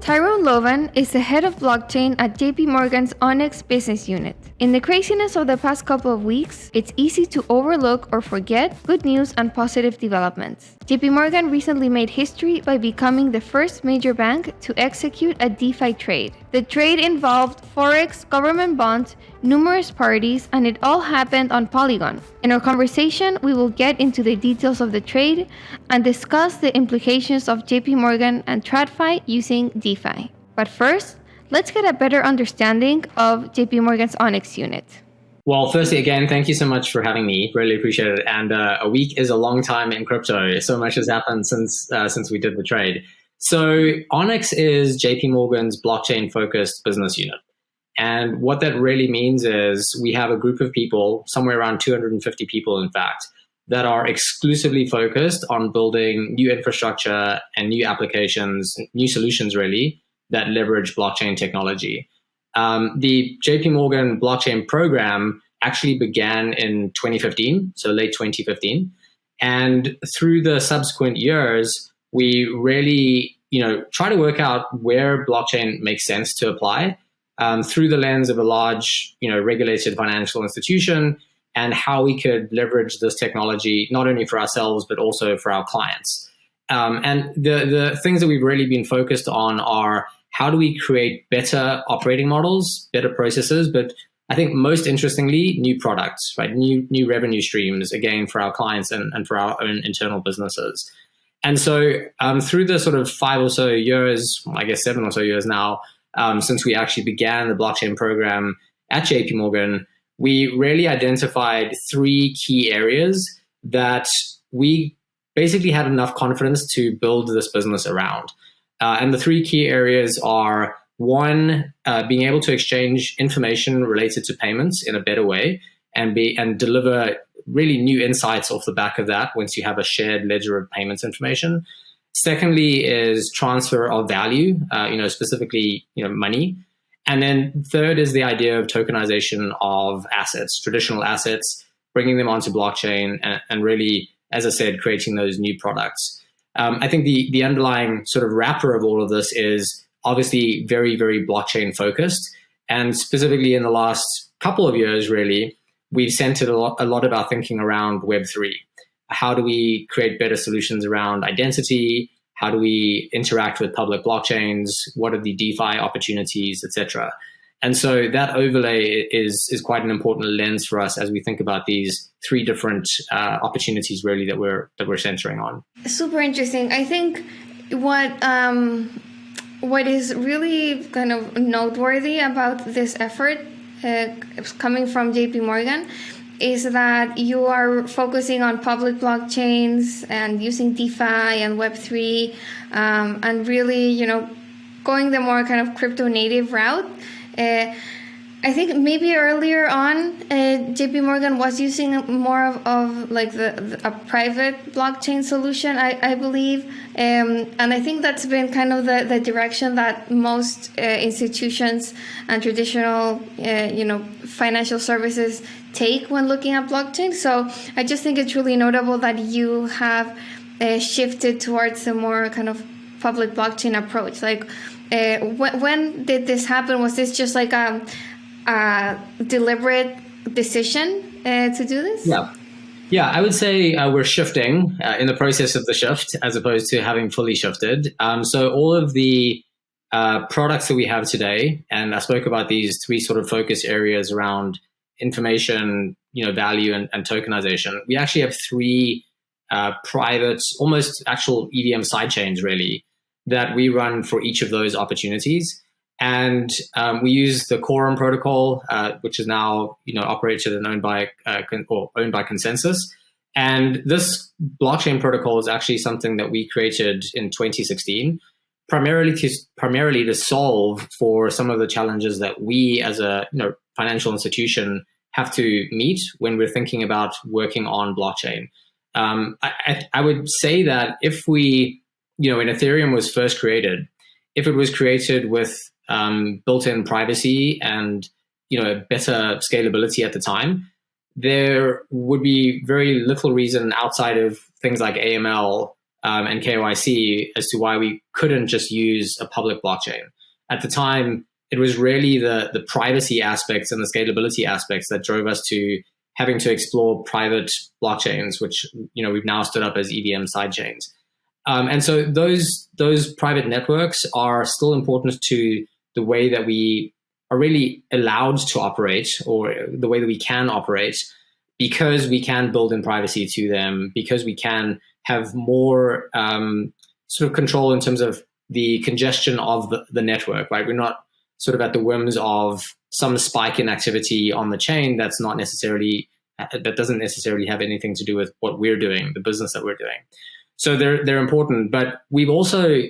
Tyrone Lobban is the head of blockchain at JPMorgan's Onyx business unit. In the craziness of the past couple of weeks, it's easy to overlook or forget good news and positive developments. JPMorgan recently made history by becoming the first major bank to execute a DeFi trade. The trade involved forex, government bonds, numerous parties, and it all happened on Polygon. In our conversation, we will get into the details of the trade and discuss the implications of JPMorgan and TradFi using DeFi. But first, let's get a better understanding of JPMorgan's Onyx unit. Well, firstly, again, thank you so much for having me. Really appreciate it. And a week is a long time in crypto. So much has happened since we did the trade. So Onyx is JPMorgan's blockchain-focused business unit. And what that really means is we have a group of people, somewhere around 250 people, in fact, that are exclusively focused on building new infrastructure and new applications, new solutions, really, that leverage blockchain technology. The JPMorgan blockchain program actually began in 2015, so late 2015. And through the subsequent years, we really, try to work out where blockchain makes sense to apply through the lens of a large, regulated financial institution, and how we could leverage this technology, not only for ourselves, but also for our clients. And the things that we've really been focused on are how do we create better operating models, better processes, but I think most interestingly, new products, right? New revenue streams, again, for our clients and for our own internal businesses. And so through the sort of 5 or so years, I guess 7 or so years now, since we actually began the blockchain program at JPMorgan, we really identified 3 key areas that we basically had enough confidence to build this business around. And the 3 key areas are, 1, being able to exchange information related to payments in a better way and deliver really new insights off the back of that once you have a shared ledger of payments information. Secondly is transfer of value, specifically, money. And then third is the idea of tokenization of assets, traditional assets, bringing them onto blockchain and really, as I said, creating those new products. I think the underlying sort of wrapper of all of this is obviously very, very blockchain focused. And specifically in the last couple of years, really, we've centered a lot of our thinking around Web3. How do we create better solutions around identity? How do we interact with public blockchains? What are the DeFi opportunities, etc.? And so that overlay is quite an important lens for us as we think about these 3 different opportunities, really, that we're centering on. Super interesting. I think what is really kind of noteworthy about this effort coming from JPMorgan is that you are focusing on public blockchains and using DeFi and Web3 and really, going the more kind of crypto native route. I think maybe earlier on, JPMorgan was using more of like a private blockchain solution, I believe. And I think that's been kind of the direction that most institutions and traditional, financial services take when looking at blockchain. So I just think it's really notable that you have shifted towards a more kind of public blockchain approach. Like, when did this happen? Was this just like a deliberate decision to do this? Yeah, I would say we're shifting in the process of the shift as opposed to having fully shifted. So all of the products that we have today, and I spoke about these 3 sort of focus areas around information, value and tokenization. We actually have 3 private, almost actual EVM sidechains, really, that we run for each of those opportunities. And we use the Quorum protocol, which is now operated and owned by Consensus. And this blockchain protocol is actually something that we created in 2016, primarily to solve for some of the challenges that we as a financial institution have to meet when we're thinking about working on blockchain. I would say that if we, when Ethereum was first created, if it was created with built-in privacy and better scalability at the time, there would be very little reason outside of things like AML and KYC as to why we couldn't just use a public blockchain. At the time, it was really the privacy aspects and the scalability aspects that drove us to having to explore private blockchains, which we've now stood up as EVM sidechains. And so those private networks are still important to the way that we are really allowed to operate, or the way that we can operate, because we can build in privacy to them, because we can have more sort of control in terms of the congestion of the network, right? We're not sort of at the whims of some spike in activity on the chain that doesn't necessarily have anything to do with what we're doing, the business that we're doing. So they're important, but we've also,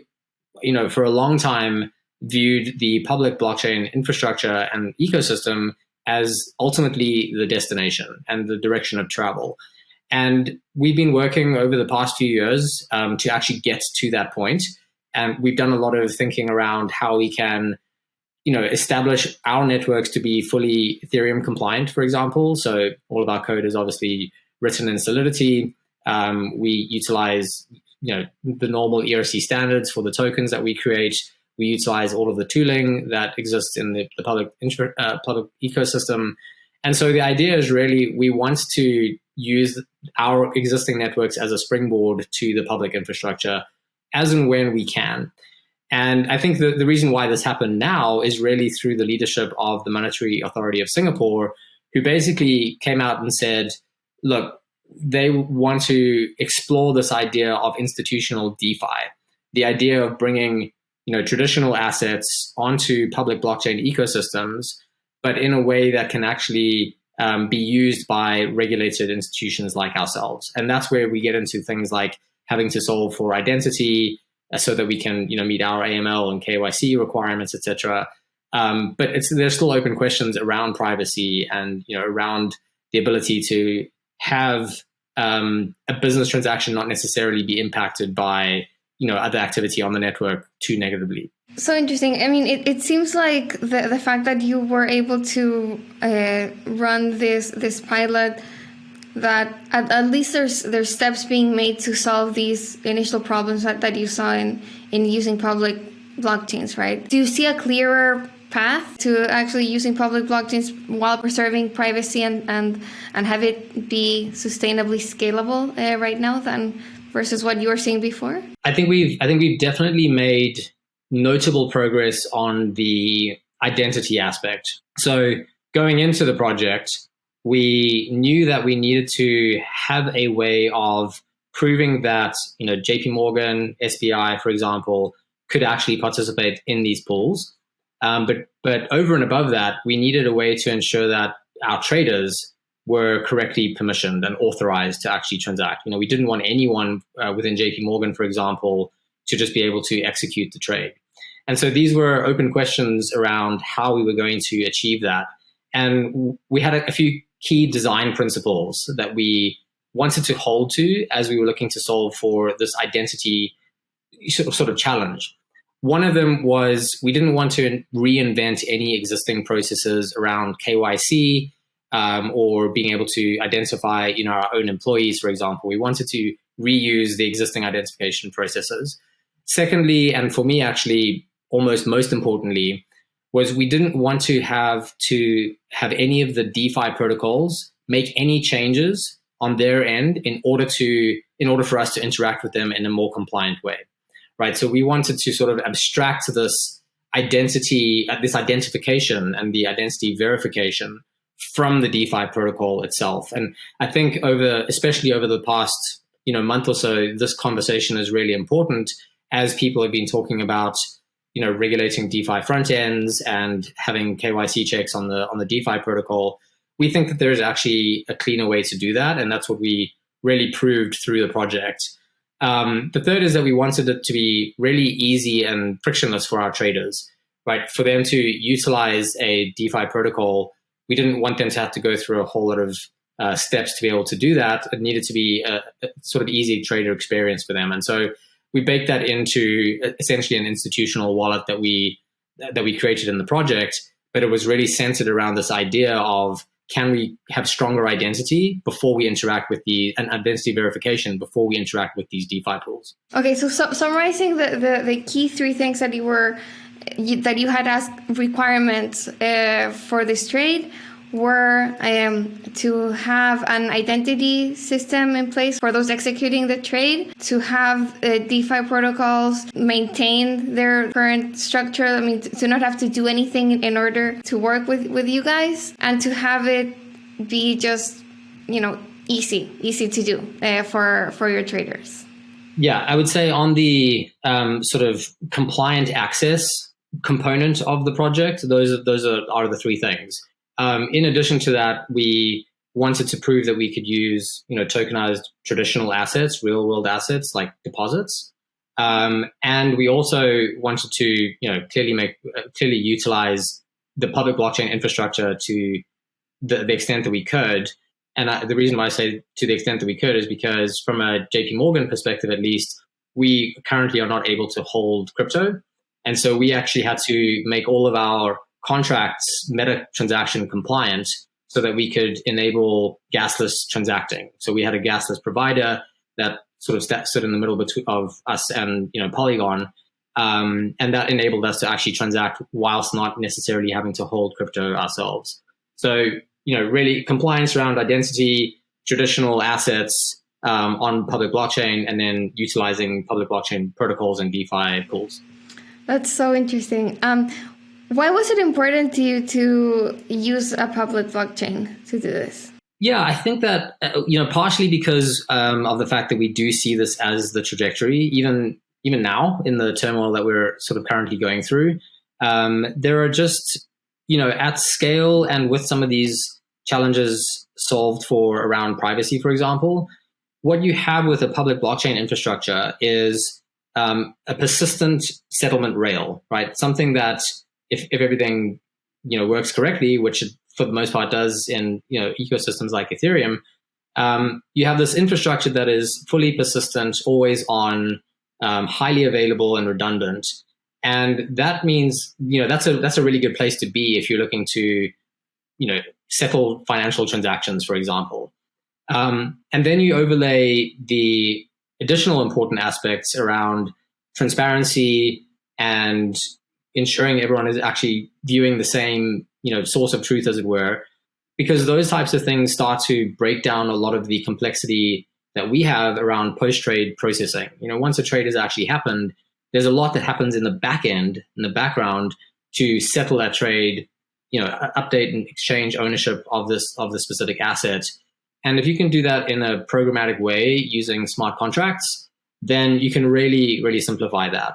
for a long time viewed the public blockchain infrastructure and ecosystem as ultimately the destination and the direction of travel. And we've been working over the past few years to actually get to that point. And we've done a lot of thinking around how we can, establish our networks to be fully Ethereum compliant, for example. So all of our code is obviously written in Solidity. We utilize, the normal ERC standards for the tokens that we create. We utilize all of the tooling that exists in the public ecosystem. And so the idea is really we want to use our existing networks as a springboard to the public infrastructure as and when we can. And I think the reason why this happened now is really through the leadership of the Monetary Authority of Singapore, who basically came out and said, look, they want to explore this idea of institutional DeFi, the idea of bringing traditional assets onto public blockchain ecosystems, but in a way that can actually be used by regulated institutions like ourselves. And that's where we get into things like having to solve for identity so that we can meet our AML and KYC requirements, etc. But there's still open questions around privacy and around the ability to have a business transaction not necessarily be impacted by other activity on the network too negatively. So interesting. I mean, it seems like the fact that you were able to run this pilot, that at least there's steps being made to solve these initial problems that you saw in using public blockchains, right? Do you see a clearer path to actually using public blockchains while preserving privacy and have it be sustainably scalable right now than versus what you were seeing before? I think we've definitely made notable progress on the identity aspect. So going into the project, we knew that we needed to have a way of proving that JPMorgan, SBI, for example, could actually participate in these pools. But over and above that, we needed a way to ensure that our traders were correctly permissioned and authorized to actually transact. We didn't want anyone within JPMorgan, for example, to just be able to execute the trade. And so these were open questions around how we were going to achieve that. And we had a few key design principles that we wanted to hold to as we were looking to solve for this identity sort of challenge. One of them was we didn't want to reinvent any existing processes around KYC or being able to identify our own employees, for example. We wanted to reuse the existing identification processes. Secondly, and for me actually almost most importantly, was we didn't want to have any of the DeFi protocols make any changes on their end in order for us to interact with them in a more compliant way, right? So we wanted to sort of abstract this identity, this identification and the identity verification from the DeFi protocol itself. And I think especially over the past month or so, this conversation is really important as people have been talking about regulating DeFi front ends and having KYC checks on the DeFi protocol. We think that there's actually a cleaner way to do that, and that's what we really proved through the project. The third is that we wanted it to be really easy and frictionless for our traders, right? For them to utilize a DeFi protocol, we didn't want them to have to go through a whole lot of steps to be able to do that. It needed to be a sort of easy trader experience for them, and so we baked that into essentially an institutional wallet that we created in the project, but it was really centered around this idea of can we have stronger identity before we interact with an identity verification before we interact with these DeFi tools. Okay, so summarizing the key three things that you had as requirements for this trade were to have an identity system in place for those executing the trade, to have DeFi protocols maintain their current structure, to not have to do anything in order to work with you guys, and to have it be just, easy to do for your traders. Yeah, I would say on the sort of compliant access component of the project, those are the three things. In addition to that, we wanted to prove that we could use, tokenized traditional assets, real world assets like deposits. And we also wanted to, clearly utilize the public blockchain infrastructure to the extent that we could. And the reason why I say to the extent that we could is because from a JPMorgan perspective, at least, we currently are not able to hold crypto. And so we actually had to make all of our contracts meta transaction compliant so that we could enable gasless transacting. So we had a gasless provider that sort of stood in the middle of us and Polygon, and that enabled us to actually transact whilst not necessarily having to hold crypto ourselves. So really compliance around identity, traditional assets on public blockchain, and then utilizing public blockchain protocols and DeFi pools. That's so interesting. Why was it important to you to use a public blockchain to do this? Yeah, I think that, partially because of the fact that we do see this as the trajectory, even now in the turmoil that we're sort of currently going through. There are just, at scale and with some of these challenges solved for around privacy, for example, what you have with a public blockchain infrastructure is a persistent settlement rail, right? Something that if everything, works correctly, which it for the most part does in, ecosystems like Ethereum, you have this infrastructure that is fully persistent, always on, highly available and redundant. And that means, that's a really good place to be if you're looking to, settle financial transactions, for example. And then you overlay the additional important aspects around transparency and ensuring everyone is actually viewing the same, source of truth, as it were, because those types of things start to break down a lot of the complexity that we have around post-trade processing. Once a trade has actually happened, there's a lot that happens in the back end, in the background, to settle that trade, update and exchange ownership of the specific asset. And if you can do that in a programmatic way using smart contracts, then you can really, really simplify that.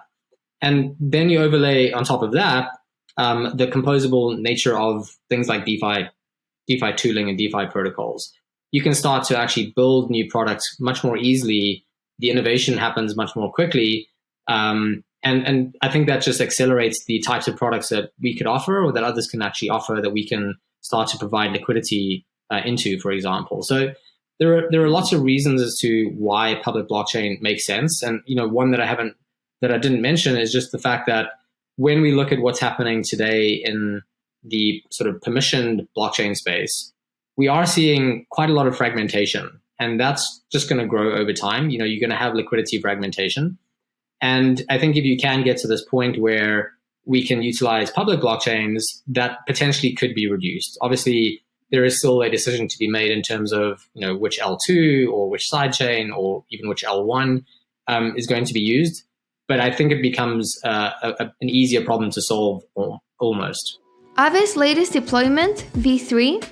And then you overlay on top of that the composable nature of things like DeFi tooling and DeFi protocols. You can start to actually build new products much more easily. The innovation happens much more quickly. And I think that just accelerates the types of products that we could offer or that others can actually offer that we can start to provide liquidity into, for example. So there are lots of reasons as to why public blockchain makes sense. And, one that I didn't mention is just the fact that when we look at what's happening today in the sort of permissioned blockchain space, we are seeing quite a lot of fragmentation, and that's just going to grow over time. You're going to have liquidity fragmentation. And I think if you can get to this point where we can utilize public blockchains, that potentially could be reduced. Obviously, there is still a decision to be made in terms of, which L2 or which sidechain or even which L1 is going to be used. But I think it becomes an easier problem to solve almost. Aave's latest deployment, V3,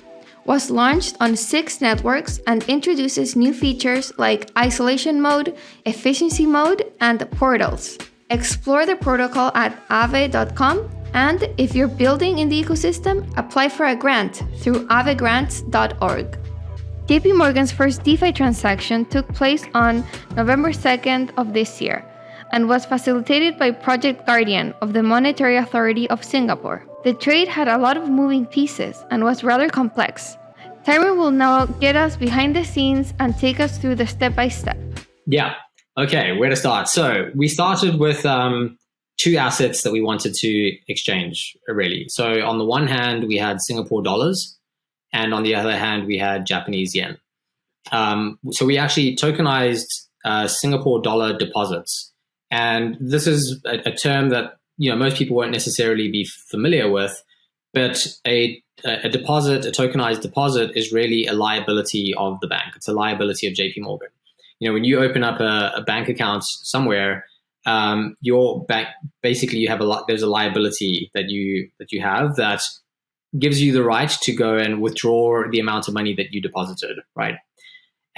was launched on 6 networks and introduces new features like isolation mode, efficiency mode, and portals. Explore the protocol at aave.com, and if you're building in the ecosystem, apply for a grant through aavegrants.org. JPMorgan's first DeFi transaction took place on November 2nd of this year and was facilitated by Project Guardian of the Monetary Authority of Singapore. The trade had a lot of moving pieces and was rather complex. Tyrone will now get us behind the scenes and take us through the step-by-step. Yeah. Okay, where to start? So we started with 2 assets that we wanted to exchange, really. So on the one hand, we had Singapore dollars, and on the other hand, we had Japanese yen. So we actually tokenized Singapore dollar deposits. And this is a term that most people won't necessarily be familiar with, but a deposit, a tokenized deposit, is really a liability of the bank. It's a liability of JPMorgan. When you open up a bank account somewhere, your bank, basically you have there's a liability that you have that gives you the right to go and withdraw the amount of money that you deposited, right?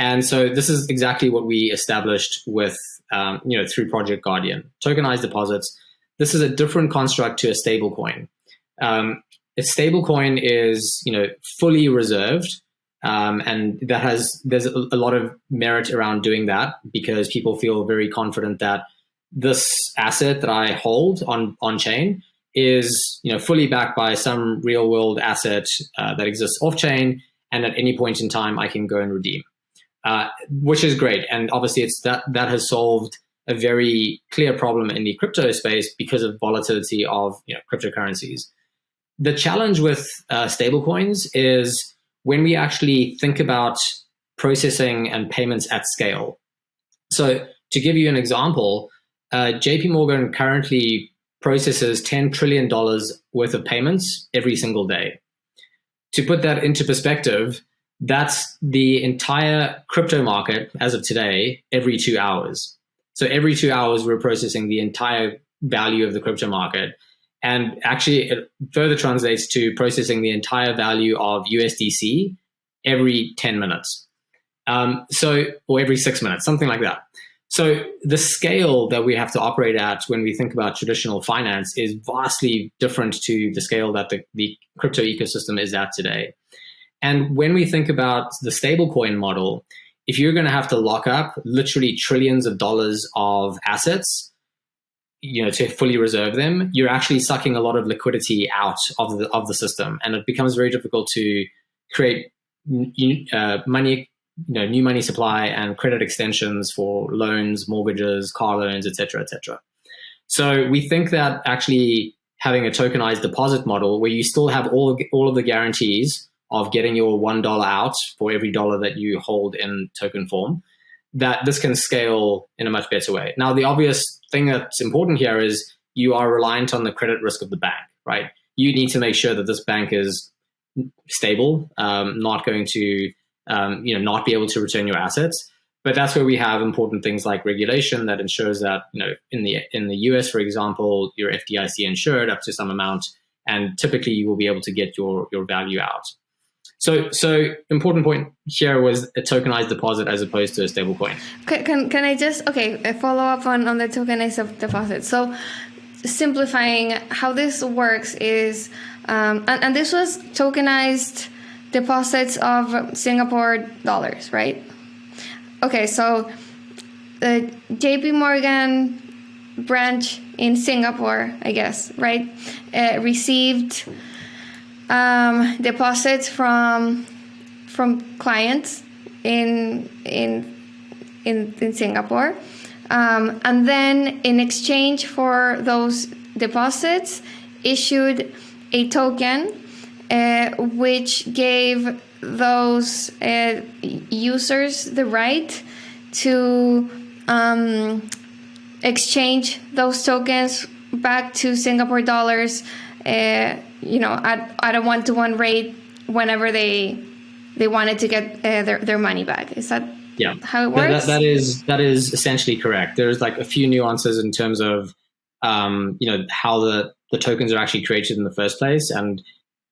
And so this is exactly what we established with through Project Guardian. Tokenized deposits. This is a different construct to a stablecoin. A stablecoin is fully reserved, and there's a lot of merit around doing that, because people feel very confident that this asset that I hold on chain is fully backed by some real world asset that exists off chain, and at any point in time I can go and redeem, which is great. And obviously it's that has solved a very clear problem in the crypto space because of volatility of cryptocurrencies. The challenge with stablecoins is when we actually think about processing and payments at scale. So to give you an example, JPMorgan currently processes $10 trillion worth of payments every single day. To put that into perspective, that's the entire crypto market as of today every 2 hours. So every 2 hours, we're processing the entire value of the crypto market. And actually, it further translates to processing the entire value of USDC every 10 minutes. Or every 6 minutes, something like that. So the scale that we have to operate at when we think about traditional finance is vastly different to the scale that the crypto ecosystem is at today. And when we think about the stablecoin model, if you're going to have to lock up literally trillions of dollars of assets, to fully reserve them, you're actually sucking a lot of liquidity out of the system, and it becomes very difficult to create money, new money supply and credit extensions for loans, mortgages, car loans, et cetera, et cetera. So we think that actually having a tokenized deposit model where you still have all of the guarantees of getting your $1 out for every dollar that you hold in token form, that this can scale in a much better way. Now, the obvious thing that's important here is you are reliant on the credit risk of the bank, right? You need to make sure that this bank is stable, not going to, not be able to return your assets. But that's where we have important things like regulation that ensures that, in the US, for example, you're FDIC insured up to some amount, and typically you will be able to get your value out. So important point here was a tokenized deposit as opposed to a stable coin. Can I just follow up on the tokenized deposit? So simplifying how this works is, and this was tokenized deposits of Singapore dollars, right? Okay, so the JPMorgan branch in Singapore, I guess, right, received deposits from clients in Singapore, and then in exchange for those deposits, issued a token which gave those users the right to exchange those tokens back to Singapore dollars, at a 1-to-1 rate whenever they wanted to get their money back. Is that how it works? That is essentially correct. There's like a few nuances in terms of how the tokens are actually created in the first place, and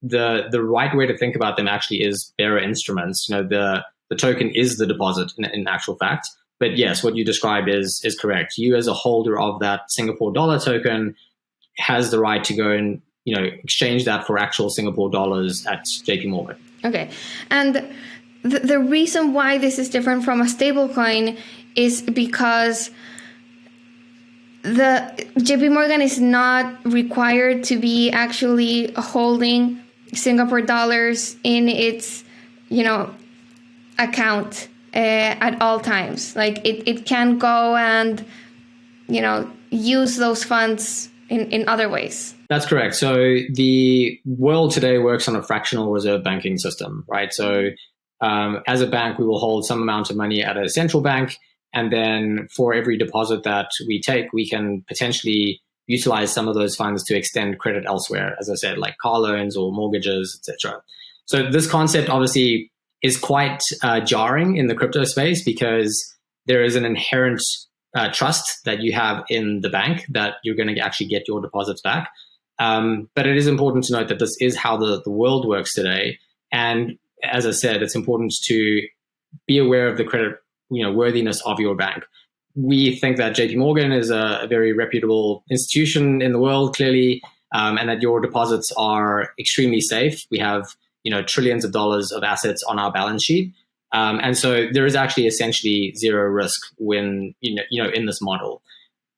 the right way to think about them actually is bearer instruments. The token is the deposit in actual fact. But yes, what you described is correct. You as a holder of that Singapore dollar token has the right to go and exchange that for actual Singapore dollars at JPMorgan. Okay. And the reason why this is different from a stablecoin is because the JPMorgan is not required to be actually holding Singapore dollars in its, account at all times. Like it can go and, use those funds in other ways. That's correct. So the world today works on a fractional reserve banking system, right? So as a bank, we will hold some amount of money at a central bank, and then for every deposit that we take, we can potentially utilize some of those funds to extend credit elsewhere, as I said, like car loans or mortgages, etc. So this concept obviously is quite jarring in the crypto space because there is an inherent trust that you have in the bank that you're going to actually get your deposits back. But it is important to note that this is how the world works today. And as I said, it's important to be aware of the credit worthiness of your bank. We think that JPMorgan is a very reputable institution in the world, clearly, and that your deposits are extremely safe. We have trillions of dollars of assets on our balance sheet. And so there is actually essentially zero risk when in this model.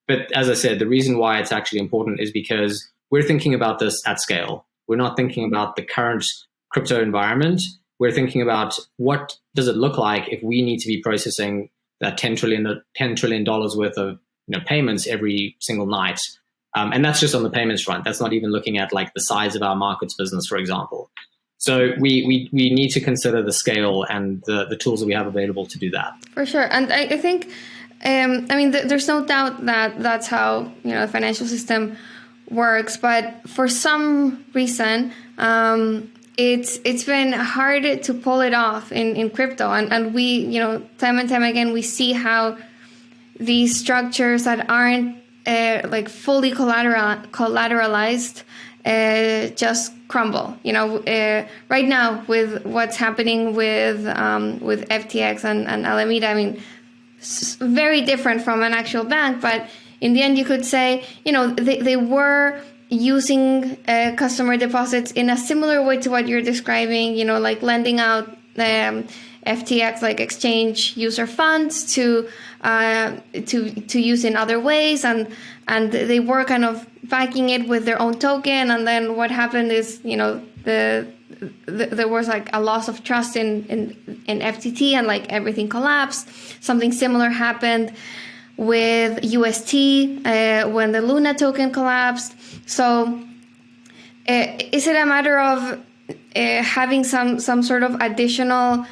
But as I said, the reason why it's actually important is because we're thinking about this at scale. We're not thinking about the current crypto environment. We're thinking about what does it look like if we need to be processing that $10 trillion worth of payments every single night. And that's just on the payments front. That's not even looking at like the size of our markets business, for example. So we need to consider the scale and the tools that we have available to do that. For sure. And I think, there's no doubt that that's how, the financial system works. But for some reason, it's been hard to pull it off in crypto. And we, time and time again, we see how these structures that aren't like fully collateralized just crumble. Right now with what's happening with FTX and Alameda, very different from an actual bank, but in the end you could say, they were using customer deposits in a similar way to what you're describing, like lending out FTX, like exchange user funds to use in other ways, and they were kind of backing it with their own token. And then what happened is, there was like a loss of trust in FTT, and like everything collapsed. Something similar happened with UST when the Luna token collapsed. So is it a matter of having some sort of additional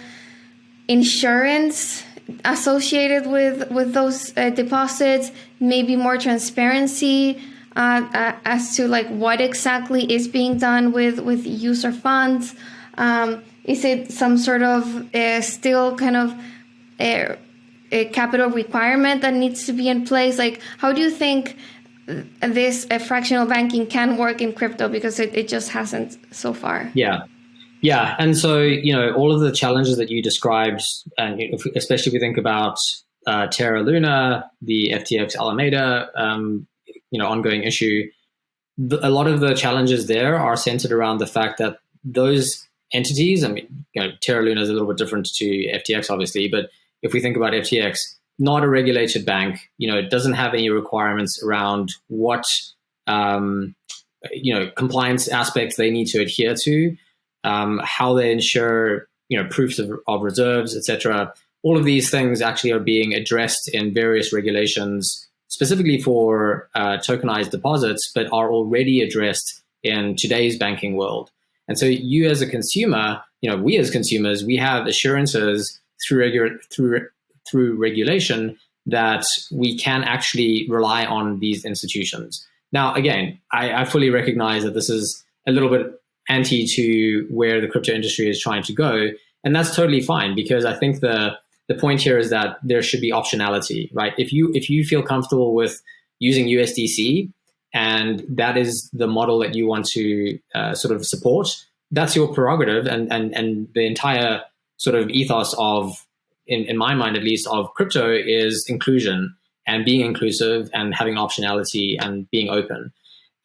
insurance associated with those deposits, maybe more transparency as to like what exactly is being done with user funds? Is it some sort of still kind of a capital requirement that needs to be in place? Like, how do you think this fractional banking can work in crypto? Because it just hasn't so far. Yeah. And so, all of the challenges that you described, and especially if we think about Terra Luna, the FTX Alameda, ongoing issue, a lot of the challenges there are centered around the fact that those entities, Terra Luna is a little bit different to FTX, obviously, but if we think about FTX, not a regulated bank, it doesn't have any requirements around what, compliance aspects they need to adhere to, how they ensure, proofs of reserves, etc. All of these things actually are being addressed in various regulations, specifically for tokenized deposits, but are already addressed in today's banking world. And so you as a consumer, we as consumers, we have assurances through regulation that we can actually rely on these institutions. Now, again, I fully recognize that this is a little bit anti to where the crypto industry is trying to go, and that's totally fine, because I think the point here is that there should be optionality, right? If you feel comfortable with using USDC and that is the model that you want to sort of support, that's your prerogative, and the entire sort of ethos of, in my mind at least, of crypto is inclusion and being inclusive and having optionality and being open.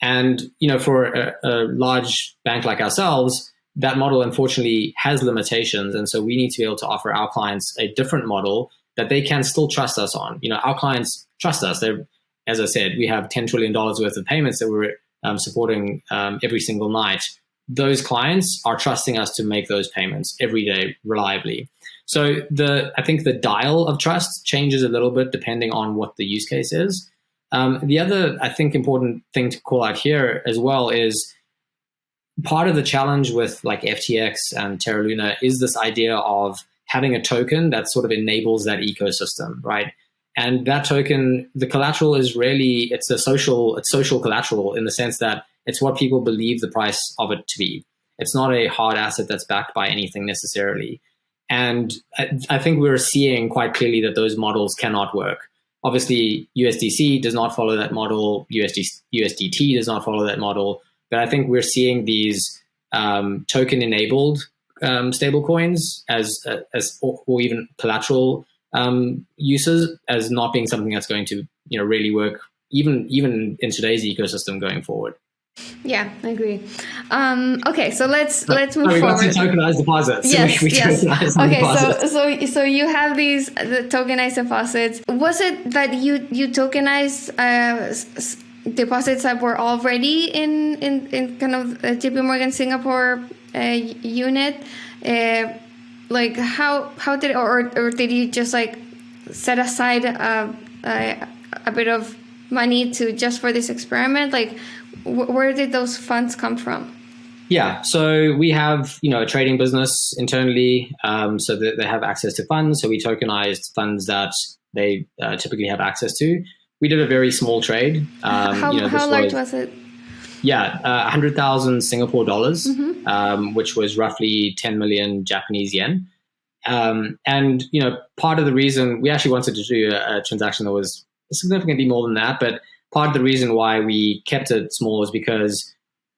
And, for a large bank like ourselves, that model unfortunately has limitations. And so we need to be able to offer our clients a different model that they can still trust us on. Our clients trust us. They're, as I said, we have $10 trillion worth of payments that we're supporting every single night. Those clients are trusting us to make those payments every day reliably. So I think the dial of trust changes a little bit depending on what the use case is. The other, I think, important thing to call out here as well is part of the challenge with like FTX and Terra Luna is this idea of having a token that sort of enables that ecosystem, right? And that token, the collateral is really, it's social collateral in the sense that it's what people believe the price of it to be. It's not a hard asset that's backed by anything necessarily. And I think we're seeing quite clearly that those models cannot work. Obviously, USDC does not follow that model. USDT does not follow that model. But I think we're seeing these token-enabled stablecoins or even collateral uses as not being something that's going to really work even in today's ecosystem going forward. Yeah, I agree. Okay, so let's move forward. We got to tokenized deposits. Yes, yes. Okay, so you have the tokenized deposits. Was it that you tokenized deposits that were already in kind of JPMorgan Singapore unit? Like how did or did you just like set aside a bit of money just for this experiment? Like where did those funds come from? Yeah, so we have a trading business internally, so that they have access to funds. So we tokenized funds that they typically have access to. We did a very small trade. How large was it? Yeah, 100,000 Singapore dollars, which was roughly 10 million Japanese yen. And part of the reason we actually wanted to do a transaction that was significantly more than that, but part of the reason why we kept it small was because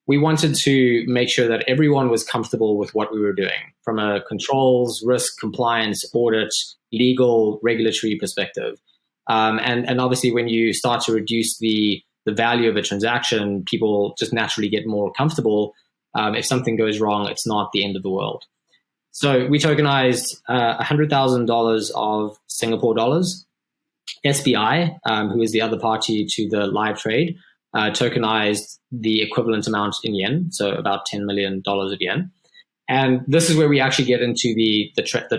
we wanted to make sure that everyone was comfortable with what we were doing from a controls, risk, compliance, audit, legal, regulatory perspective. And obviously, when you start to reduce the value of a transaction, people just naturally get more comfortable. If something goes wrong, it's not the end of the world. So we tokenized $100,000 of Singapore dollars. SBI, who is the other party to the live trade, tokenized the equivalent amount in yen, so about $10 million of yen. And this is where we actually get into the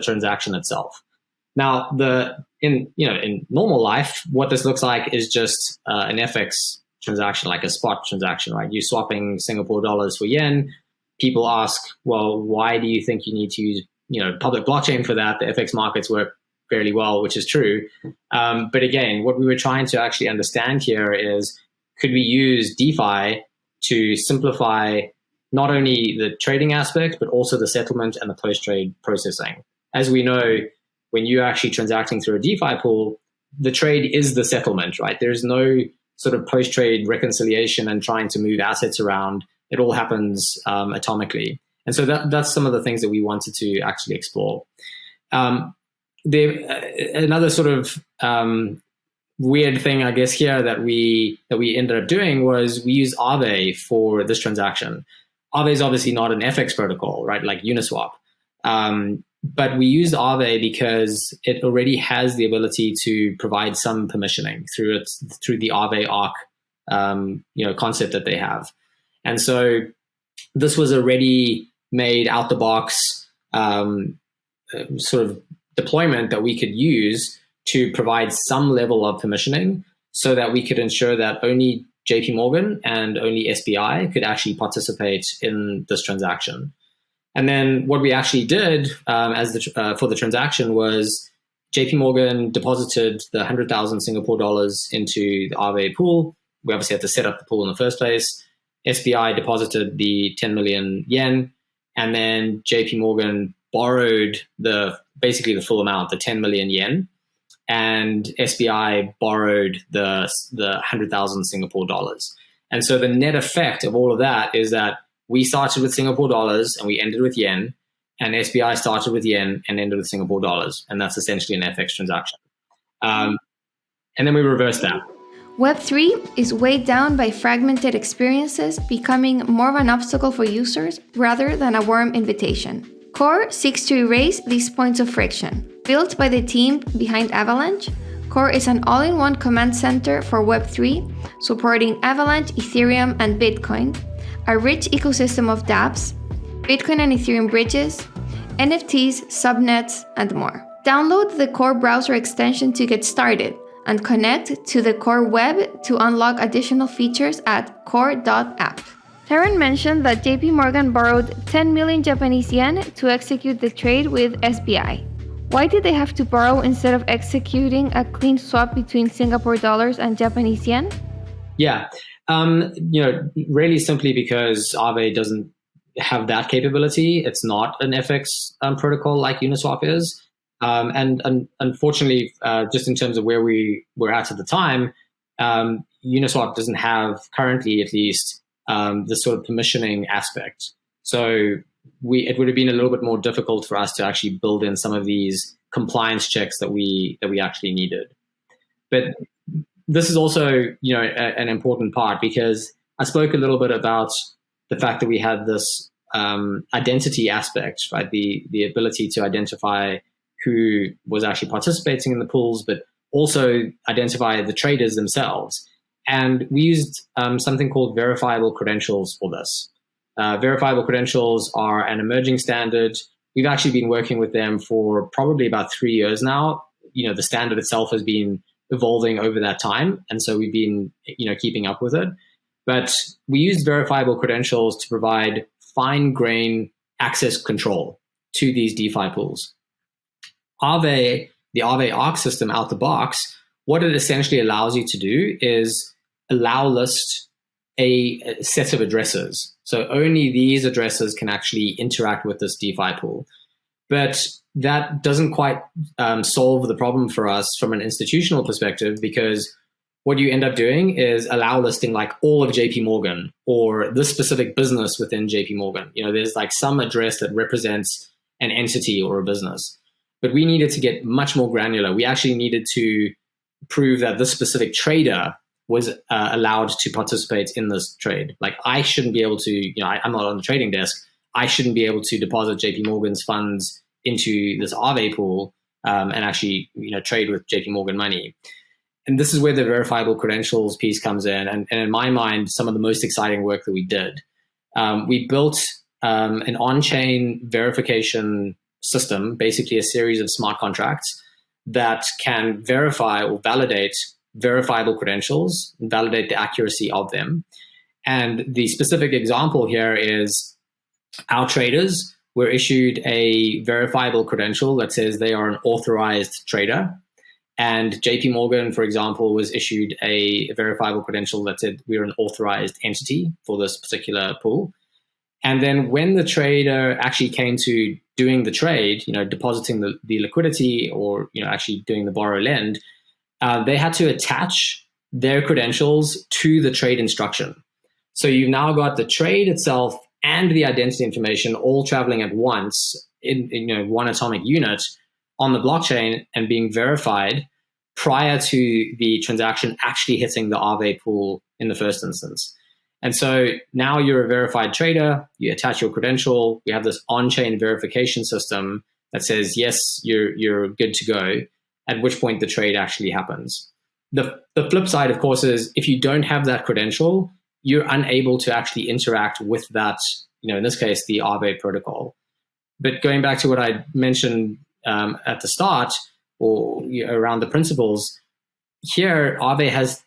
transaction itself. Now, in normal life, what this looks like is just an FX transaction, like a spot transaction, right? You're swapping Singapore dollars for yen. People ask, well, why do you think you need to use public blockchain for that? The FX markets work fairly well, which is true. But again, what we were trying to actually understand here is, could we use DeFi to simplify not only the trading aspect, but also the settlement and the post-trade processing? As we know, when you're actually transacting through a DeFi pool, the trade is the settlement, right? There's no sort of post-trade reconciliation and trying to move assets around. It all happens atomically. And so that's some of the things that we wanted to actually explore. Another sort of weird thing, I guess, here that we ended up doing was we used Aave for this transaction. Aave is obviously not an FX protocol, right? Like Uniswap. But we used Aave because it already has the ability to provide some permissioning through the Aave Arc, concept that they have. And so this was already made out the box sort of deployment that we could use to provide some level of permissioning so that we could ensure that only JPMorgan and only SBI could actually participate in this transaction. And then what we actually did for the transaction was JPMorgan deposited the 100,000 Singapore dollars into the Aave pool. We obviously had to set up the pool in the first place. SBI deposited the 10 million yen, and then JPMorgan borrowed basically the full amount, the 10 million yen, and SBI borrowed the 100,000 Singapore dollars. And so the net effect of all of that is that we started with Singapore dollars and we ended with yen, and SBI started with yen and ended with Singapore dollars. And that's essentially an FX transaction. And then we reversed that. Web3 is weighed down by fragmented experiences, becoming more of an obstacle for users rather than a warm invitation. Core seeks to erase these points of friction. Built by the team behind Avalanche, Core is an all-in-one command center for Web3, supporting Avalanche, Ethereum, and Bitcoin, a rich ecosystem of dApps, Bitcoin and Ethereum bridges, NFTs, subnets, and more. Download the Core browser extension to get started and connect to the core web to unlock additional features at core.app. Tyrone mentioned that JPMorgan borrowed 10 million Japanese yen to execute the trade with SBI. Why did they have to borrow instead of executing a clean swap between Singapore dollars and Japanese yen? Yeah, really simply because Aave doesn't have that capability. It's not an FX protocol like Uniswap is. And unfortunately, just in terms of where we were at the time, Uniswap doesn't have currently, at least, this sort of permissioning aspect. So it would have been a little bit more difficult for us to actually build in some of these compliance checks that we actually needed. But this is also, an important part, because I spoke a little bit about the fact that we had this identity aspect, right? The ability to identify who was actually participating in the pools, but also identify the traders themselves. And we used something called verifiable credentials for this. Verifiable credentials are an emerging standard. We've actually been working with them for probably about 3 years now. The standard itself has been evolving over that time, and so we've been, keeping up with it. But we used verifiable credentials to provide fine-grained access control to these DeFi pools. Aave, the Aave Arc system out the box, what it essentially allows you to do is allow list a set of addresses. So only these addresses can actually interact with this DeFi pool. But that doesn't quite solve the problem for us from an institutional perspective, because what you end up doing is allow listing like all of JPMorgan or this specific business within JPMorgan. There's like some address that represents an entity or a business. But we needed to get much more granular. We actually needed to prove that this specific trader was allowed to participate in this trade. Like, I shouldn't be able to, I'm not on the trading desk. I shouldn't be able to deposit JPMorgan's funds into this Aave pool and actually, trade with JPMorgan money. And this is where the verifiable credentials piece comes in. And in my mind, some of the most exciting work that we did. We built an on-chain verification system, basically a series of smart contracts that can verify or validate verifiable credentials, validate the accuracy of them. And the specific example here is our traders were issued a verifiable credential that says they are an authorized trader. And JPMorgan, for example, was issued a verifiable credential that said we're an authorized entity for this particular pool. And then when the trader actually came to doing the trade, depositing the liquidity or, actually doing the borrow lend, they had to attach their credentials to the trade instruction. So you've now got the trade itself and the identity information all traveling at once in one atomic unit on the blockchain and being verified prior to the transaction actually hitting the Aave pool in the first instance. And so now you're a verified trader, you attach your credential, we have this on-chain verification system that says, yes, you're good to go, at which point the trade actually happens. The flip side, of course, is if you don't have that credential, you're unable to actually interact with that, in this case, the Aave protocol. But going back to what I mentioned at the start, or around the principles, here Aave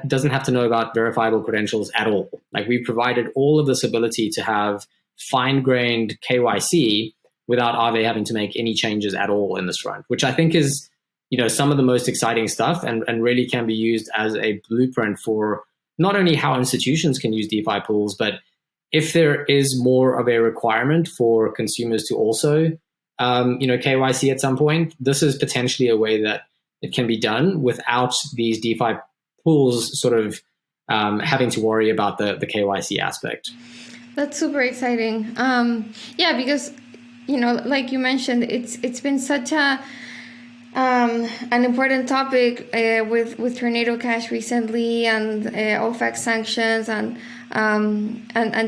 doesn't have to know about verifiable credentials at all. Like, we've provided all of this ability to have fine-grained KYC without Aave having to make any changes at all in this front, which I think is, some of the most exciting stuff and really can be used as a blueprint for not only how institutions can use DeFi pools, but if there is more of a requirement for consumers to also, KYC at some point, this is potentially a way that it can be done without these DeFi pools sort of having to worry about the KYC aspect. That's super exciting. Because, like you mentioned, it's been such an important topic with Tornado Cash recently, and OFAC sanctions and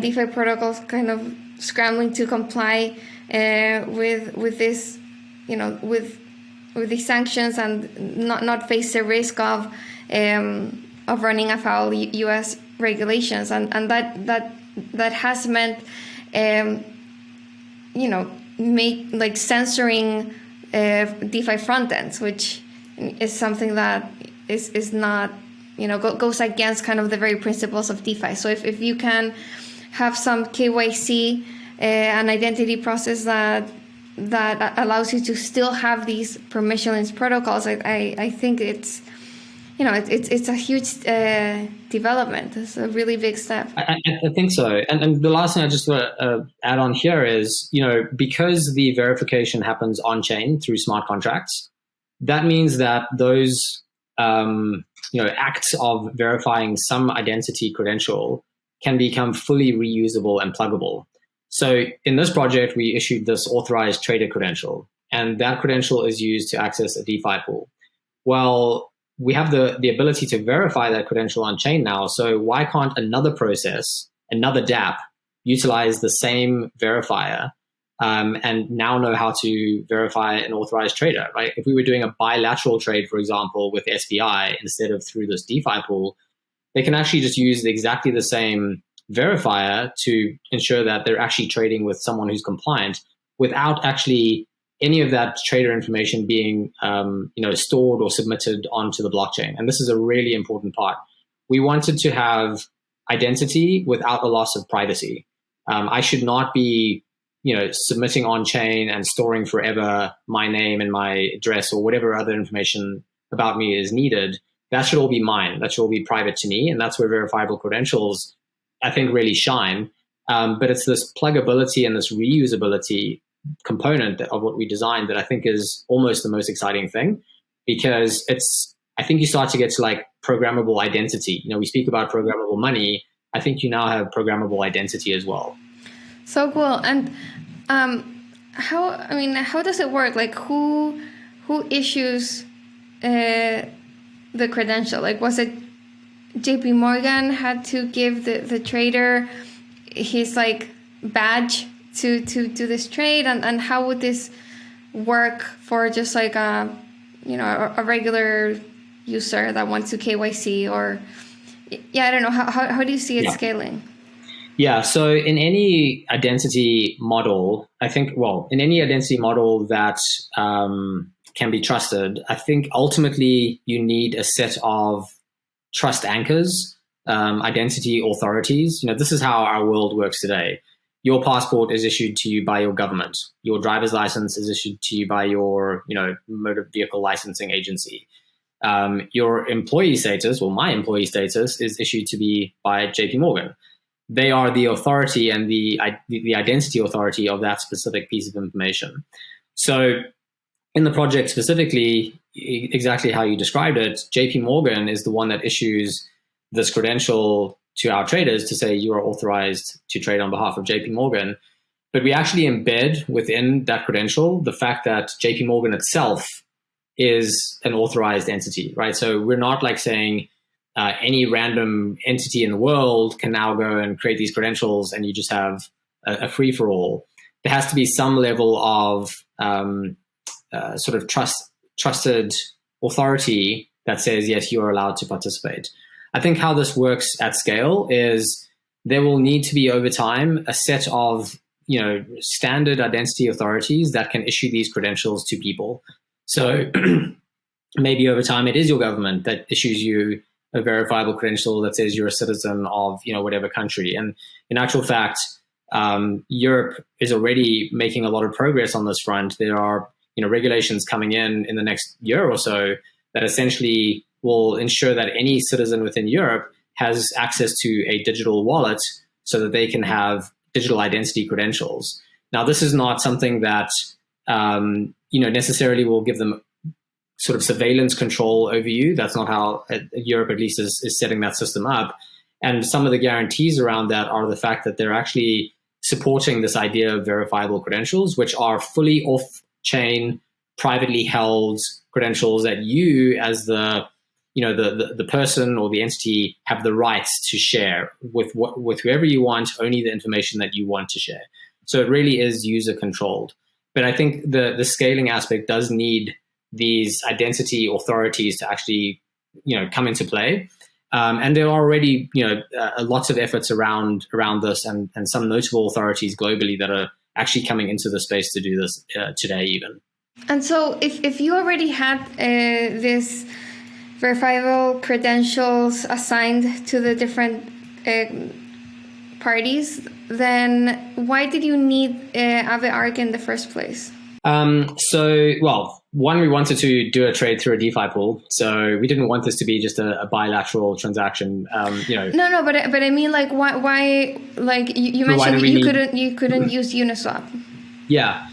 DeFi protocols kind of scrambling to comply with this, with these sanctions and not face the risk of running afoul U.S. regulations, and that has meant censoring DeFi front ends, which is something that is not, goes against kind of the very principles of DeFi. So if you can have some KYC, an identity process that allows you to still have these permissionless protocols, I think it's a huge development. It's a really big step. I think so. And the last thing I just want to add on here is, because the verification happens on chain through smart contracts, that means that those acts of verifying some identity credential can become fully reusable and pluggable. So in this project, we issued this authorized trader credential, and that credential is used to access a DeFi pool. Well, we have the ability to verify that credential on chain now. So why can't another process, another dApp, utilize the same verifier and now know how to verify an authorized trader, right? If we were doing a bilateral trade, for example, with SBI instead of through this DeFi pool, they can actually just use exactly the same verifier to ensure that they're actually trading with someone who's compliant without actually any of that trader information being stored or submitted onto the blockchain. And this is a really important part. We wanted to have identity without the loss of privacy. I should not be submitting on chain and storing forever my name and my address or whatever other information about me is needed. That should all be mine. That should all be private to me. And that's where verifiable credentials, I think, really shine. But it's this pluggability and this reusability component of what we designed that I think is almost the most exciting thing, because I think you start to get to like programmable identity. We speak about programmable money. I think you now have programmable identity as well. So cool. And how does it work? Like who issues the credential? Like, was it JPMorgan had to give the trader his like badge to do this trade, and how would this work for just like a regular user that wants to KYC or I don't know, how do you see it scaling? Yeah, so in any identity model, in any identity model that can be trusted, I think ultimately you need a set of trust anchors, identity authorities. This is how our world works today. Your passport is issued to you by your government. Your driver's license is issued to you by your, motor vehicle licensing agency. Your employee status, or my employee status, is issued to me by JPMorgan. They are the authority and the identity authority of that specific piece of information. So in the project specifically, exactly how you described it, JPMorgan is the one that issues this credential to our traders to say you are authorized to trade on behalf of JPMorgan. But we actually embed within that credential the fact that JPMorgan itself is an authorized entity, right? So we're not like saying any random entity in the world can now go and create these credentials and you just have a free-for-all. There has to be some level of sort of trusted authority that says, yes, you are allowed to participate. I think how this works at scale is there will need to be over time a set of standard identity authorities that can issue these credentials to people. So maybe over time it is your government that issues you a verifiable credential that says you're a citizen of whatever country. And in actual fact, Europe is already making a lot of progress on this front. There are regulations coming in the next year or so that essentially will ensure that any citizen within Europe has access to a digital wallet so that they can have digital identity credentials. Now, this is not something that necessarily will give them sort of surveillance control over you. That's not how Europe, at least, is setting that system up. And some of the guarantees around that are the fact that they're actually supporting this idea of verifiable credentials, which are fully off-chain, privately held credentials that you, as the person or the entity, have the rights to share with whoever you want, only the information that you want to share. So it really is user controlled. But I think the scaling aspect does need these identity authorities to actually, come into play. And there are already, lots of efforts around this and some notable authorities globally that are actually coming into the space to do this today even. And so if you already had this verifiable credentials assigned to the different parties, then why did you need Aave Arc in the first place? Well, one, we wanted to do a trade through a DeFi pool, so we didn't want this to be just a bilateral transaction. No, but I mean, like, why? Like you mentioned, you couldn't use Uniswap. Yeah.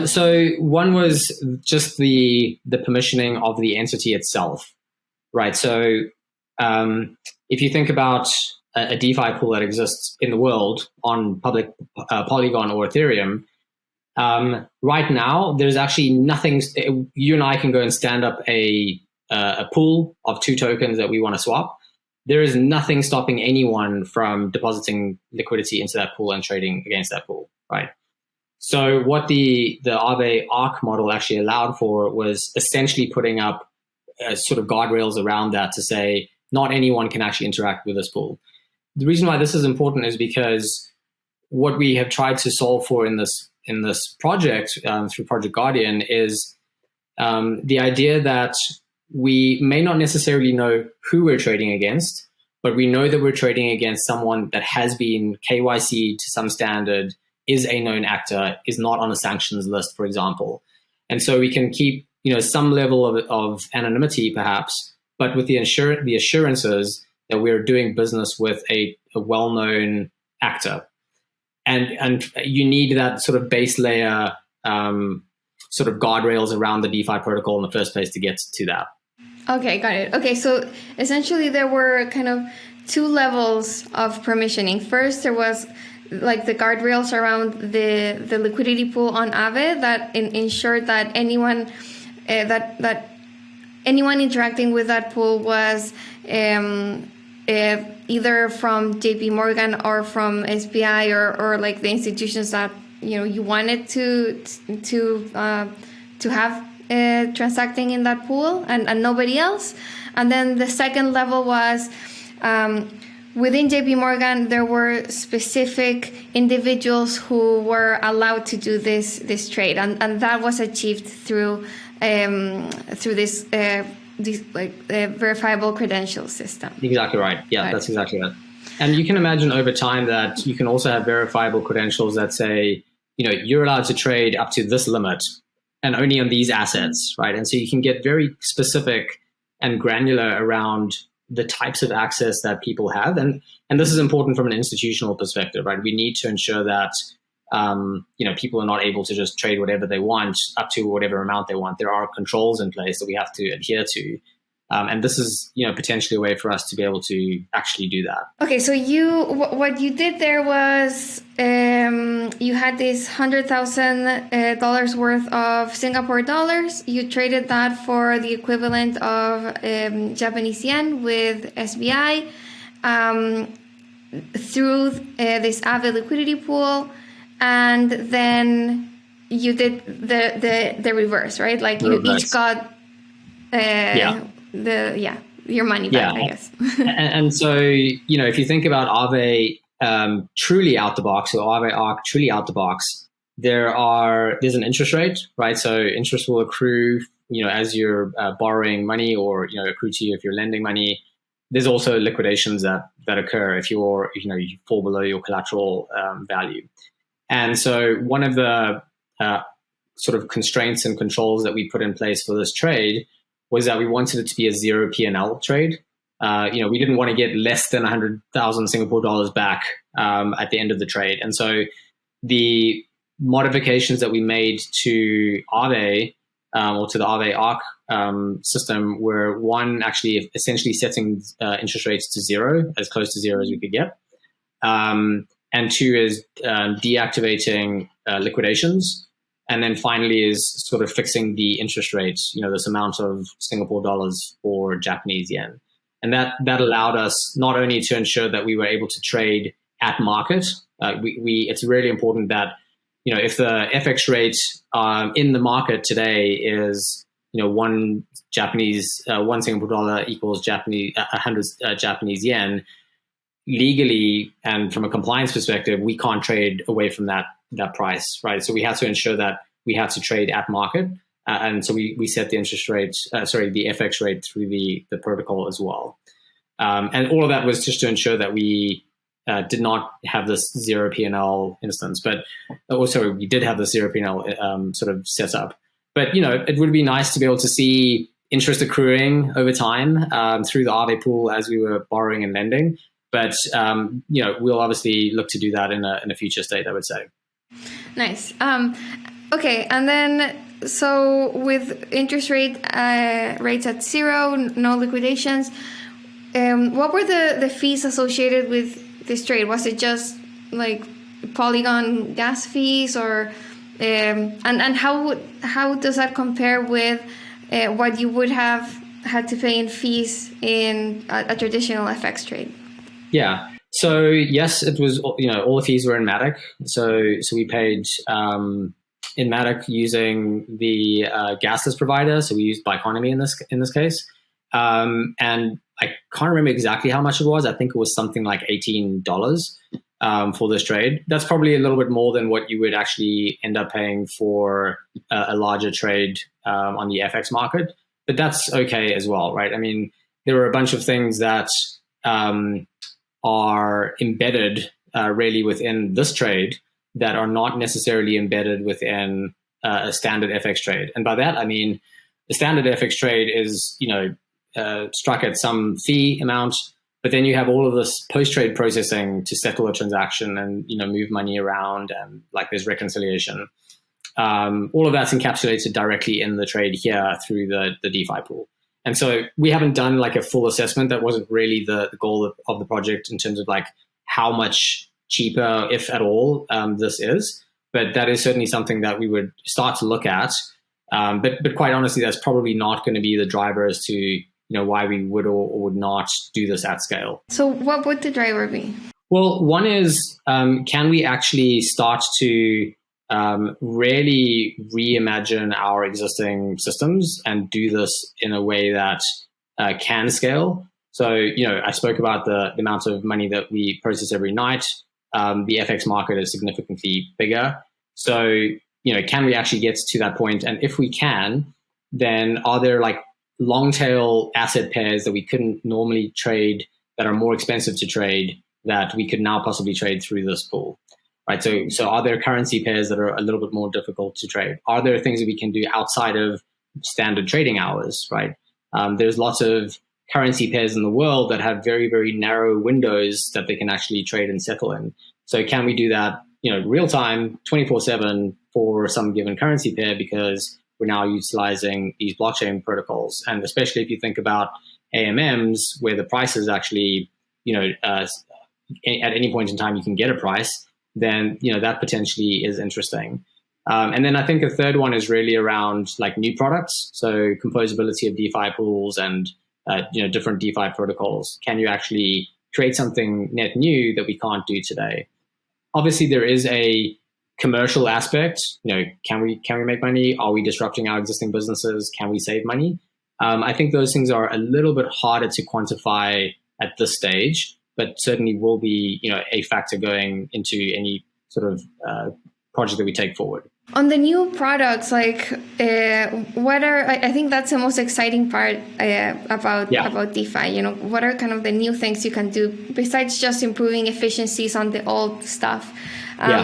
So one was just the permissioning of the entity itself, right? So if you think about a DeFi pool that exists in the world on public Polygon or Ethereum, right now there's actually nothing. You and I can go and stand up a pool of 2 tokens that we want to swap. There is nothing stopping anyone from depositing liquidity into that pool and trading against that pool, right? So what the Aave Arc model actually allowed for was essentially putting up sort of guardrails around that to say not anyone can actually interact with this pool. The reason why this is important is because what we have tried to solve for in this project through Project Guardian is the idea that we may not necessarily know who we're trading against, but we know that we're trading against someone that has been KYC to some standard, is a known actor, is not on a sanctions list, for example. And so we can keep some level of anonymity perhaps, but with the assurances that we're doing business with a well-known actor. And you need that sort of base layer sort of guardrails around the DeFi protocol in the first place to get to that. Okay, got it. Okay, so essentially there were kind of 2 levels of permissioning. First, there was like the guardrails around the liquidity pool on Aave that ensured that anyone that anyone interacting with that pool was either from JPMorgan or from SBI or like the institutions that you wanted to have transacting in that pool and nobody else. And then the second level was within JPMorgan, there were specific individuals who were allowed to do this trade, and that was achieved through this verifiable credential system. Exactly right. Yeah, that's exactly right. And you can imagine over time that you can also have verifiable credentials that say, you're allowed to trade up to this limit and only on these assets, right? And so you can get very specific and granular around the types of access that people have. And this is important from an institutional perspective, right? We need to ensure that, people are not able to just trade whatever they want up to whatever amount they want. There are controls in place that we have to adhere to. And this is, potentially a way for us to be able to actually do that. Okay, so what you did there was you had this $100,000 worth of Singapore dollars. You traded that for the equivalent of Japanese yen with SBI through this Aave liquidity pool, and then you did the reverse, right? Like you each got your money back, I guess. and so, if you think about Aave truly out the box, or Aave Arc truly out the box, there's an interest rate, right? So interest will accrue, as you're borrowing money, or accrue to you if you're lending money. There's also liquidations that occur if you fall below your collateral value. And so one of the sort of constraints and controls that we put in place for this trade was that we wanted it to be a zero P&L trade. We didn't want to get less than 100,000 Singapore dollars back at the end of the trade. And so the modifications that we made to Aave or to the Aave Arc system were, one, actually essentially setting interest rates to zero, as close to zero as we could get. And 2 is deactivating liquidations. And then finally is sort of fixing the interest rates, this amount of Singapore dollars for Japanese yen. And that allowed us not only to ensure that we were able to trade at market. It's really important that, if the FX rate in the market today is, one Singapore dollar equals 100 Japanese yen, legally and from a compliance perspective, we can't trade away from that price, right? So we had to ensure that we had to trade at market. and so we set the interest rate, the FX rate through the protocol as well. And all of that was just to ensure that we did not have this zero P&L instance, but also we did have the zero P&L sort of set up. But it would be nice to be able to see interest accruing over time through the Aave pool as we were borrowing and lending. But we'll obviously look to do that in a future state, I would say. Nice. Okay, and then so with interest rates at zero, no liquidations, what were the fees associated with this trade? Was it just like Polygon gas fees, or and how does that compare with what you would have had to pay in fees in a traditional FX trade? Yeah. So yes, it was, all the fees were in Matic. So we paid in Matic using the gasless provider. So we used Biconomy in this case. And I can't remember exactly how much it was. I think it was something like $18 for this trade. That's probably a little bit more than what you would actually end up paying for a larger trade on the FX market. But that's okay as well, right? I mean, there were a bunch of things that are embedded really within this trade that are not necessarily embedded within a standard FX trade. And by that, I mean, the standard FX trade is, struck at some fee amount, but then you have all of this post-trade processing to settle a transaction and, move money around, and like there's reconciliation. All of that's encapsulated directly in the trade here through the DeFi pool. And so we haven't done like a full assessment. That wasn't really the goal of the project in terms of like how much cheaper, if at all, this is. But that is certainly something that we would start to look at. But quite honestly, that's probably not going to be the driver as to why we would or would not do this at scale. So what would the driver be? Well, one is can we actually start to really reimagine our existing systems and do this in a way that can scale. So, I spoke about the amount of money that we process every night. The FX market is significantly bigger. So, can we actually get to that point? And if we can, then are there like long tail asset pairs that we couldn't normally trade that are more expensive to trade that we could now possibly trade through this pool? Right. So are there currency pairs that are a little bit more difficult to trade? Are there things that we can do outside of standard trading hours? Right. There's lots of currency pairs in the world that have very, very narrow windows that they can actually trade and settle in. So can we do that, real time, 24/7 for some given currency pair, because we're now utilizing these blockchain protocols? And especially if you think about AMMs, where the price is actually, at any point in time you can get a price, then that potentially is interesting. And then I think a third one is really around like new products. So composability of DeFi pools and different DeFi protocols. Can you actually create something net new that we can't do today? Obviously, there is a commercial aspect. Can we make money? Are we disrupting our existing businesses? Can we save money? I think those things are a little bit harder to quantify at this stage, but certainly will be, a factor going into any sort of project that we take forward. On the new products, like I think that's the most exciting part about DeFi. What are kind of the new things you can do besides just improving efficiencies on the old stuff?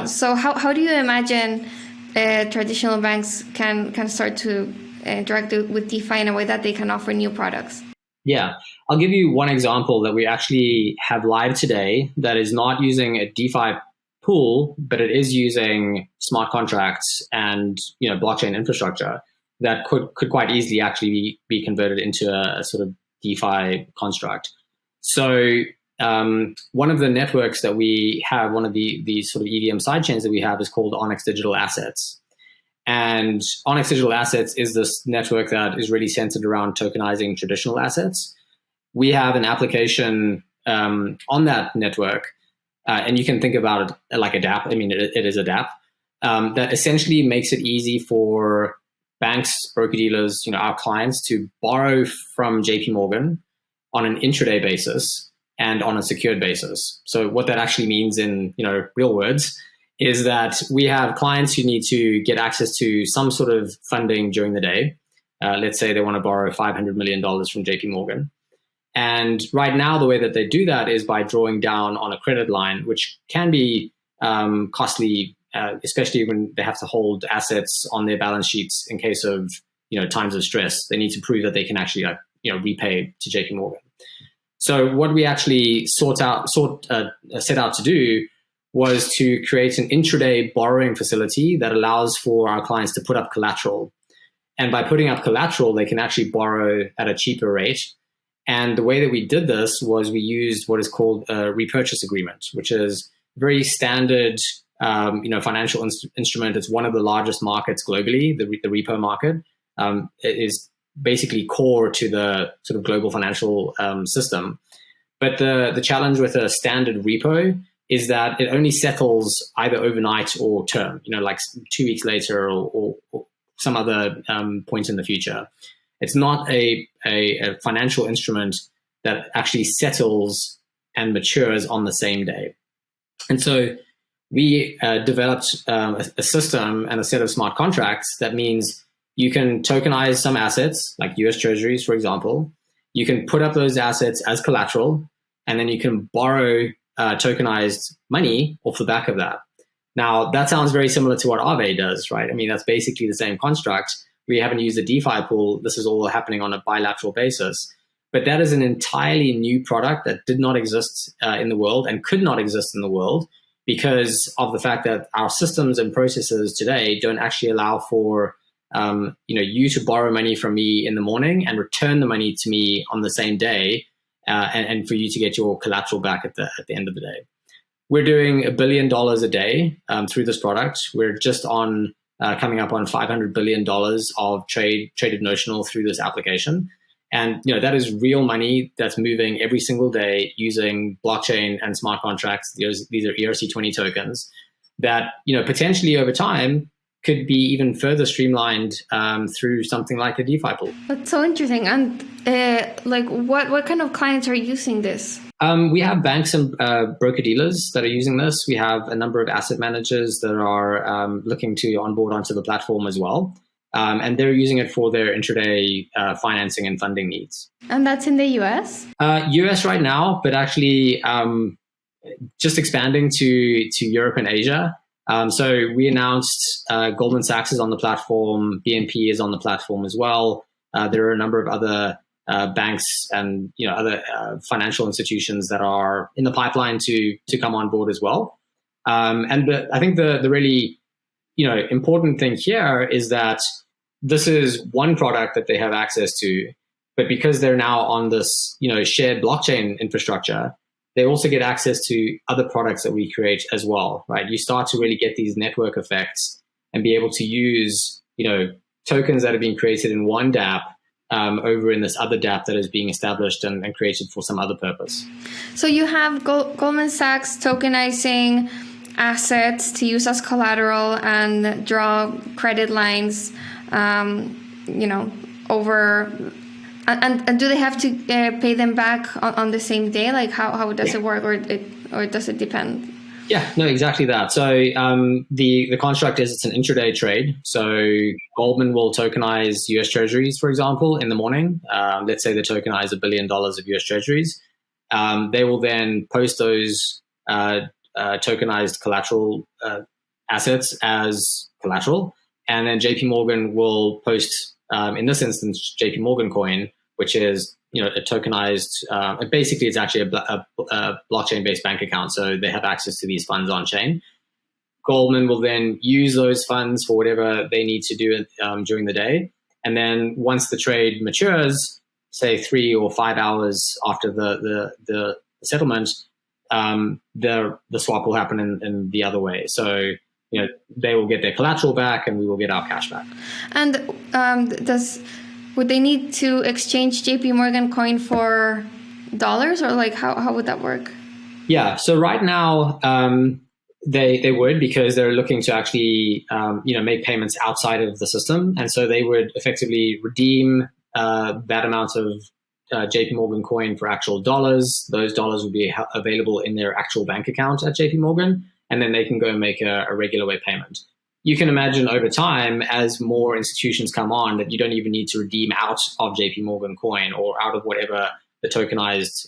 So how do you imagine traditional banks can start to interact with DeFi in a way that they can offer new products? Yeah, I'll give you one example that we actually have live today that is not using a DeFi pool, but it is using smart contracts and blockchain infrastructure that could quite easily actually be converted into a sort of DeFi construct. So one of the networks that we have, one of the sort of EVM sidechains that we have, is called Onyx Digital Assets. And Onyx Digital Assets is this network that is really centered around tokenizing traditional assets. We have an application on that network, and you can think about it like a dApp. I mean, it is a dApp that essentially makes it easy for banks, broker-dealers, our clients, to borrow from JPMorgan on an intraday basis and on a secured basis. So what that actually means in real words is that we have clients who need to get access to some sort of funding during the day. Let's say they want to borrow $500 million from JPMorgan. And right now, the way that they do that is by drawing down on a credit line, which can be costly, especially when they have to hold assets on their balance sheets in case of times of stress. They need to prove that they can actually repay to JPMorgan. So what we actually set out to do was to create an intraday borrowing facility that allows for our clients to put up collateral. And by putting up collateral, they can actually borrow at a cheaper rate. And the way that we did this was we used what is called a repurchase agreement, which is very standard financial instrument. It's one of the largest markets globally, the repo market. It is basically core to the sort of global financial system. But the challenge with a standard repo is that it only settles either overnight or term, like 2 weeks later or some other point in the future. It's not a financial instrument that actually settles and matures on the same day. And so we developed a system and a set of smart contracts that means you can tokenize some assets, like US Treasuries, for example. You can put up those assets as collateral, and then you can borrow tokenized money off the back of that. Now, that sounds very similar to what Aave does, right? I mean, that's basically the same construct. We haven't used a DeFi pool. This is all happening on a bilateral basis. But that is an entirely new product that did not exist in the world and could not exist in the world because of the fact that our systems and processes today don't actually allow for you to borrow money from me in the morning and return the money to me on the same day, and for you to get your collateral back at the end of the day. We're doing $1 billion a day through this product. We're just on coming up on $500 billion of traded notional through this application. And that is real money that's moving every single day using blockchain and smart contracts. These are ERC20 tokens that potentially over time could be even further streamlined through something like a DeFi pool. That's so interesting. And what kind of clients are using this? We have banks and broker-dealers that are using this. We have a number of asset managers that are looking to onboard onto the platform as well. And they're using it for their intraday financing and funding needs. And that's in the US? US right now, but actually just expanding to Europe and Asia. So we announced Goldman Sachs is on the platform, BNP is on the platform as well. There are a number of other banks and other financial institutions that are in the pipeline to come on board as well. And I think the really important thing here is that this is one product that they have access to, but because they're now on this shared blockchain infrastructure, they also get access to other products that we create as well, right? You start to really get these network effects and be able to use tokens that have been created in one dApp over in this other dApp that is being established and created for some other purpose. So you have Goldman Sachs tokenizing assets to use as collateral and draw credit lines, over. And do they have to pay them back on the same day? Like how does it work, or does it depend? Yeah, no, exactly that. So the construct is it's an intraday trade. So Goldman will tokenize US Treasuries, for example, in the morning. Let's say they tokenize $1 billion of US Treasuries. They will then post those tokenized collateral assets as collateral. And then JPMorgan will post, in this instance, JPMorgan coin, which is a tokenized. Basically, it's actually a blockchain-based bank account, so they have access to these funds on chain. Goldman will then use those funds for whatever they need to do during the day, and then once the trade matures, say 3 or 5 hours after the settlement, the swap will happen in the other way. So they will get their collateral back, and we will get our cash back. And would they need to exchange JPMorgan coin for dollars, or how would that work? Yeah. So right now, they would, because they're looking to actually make payments outside of the system, and so they would effectively redeem that amount of JPMorgan coin for actual dollars. Those dollars would be available in their actual bank account at JPMorgan. and then they can go and make a regular way payment. You can imagine over time, as more institutions come on, that you don't even need to redeem out of JPMorgan coin or out of whatever the tokenized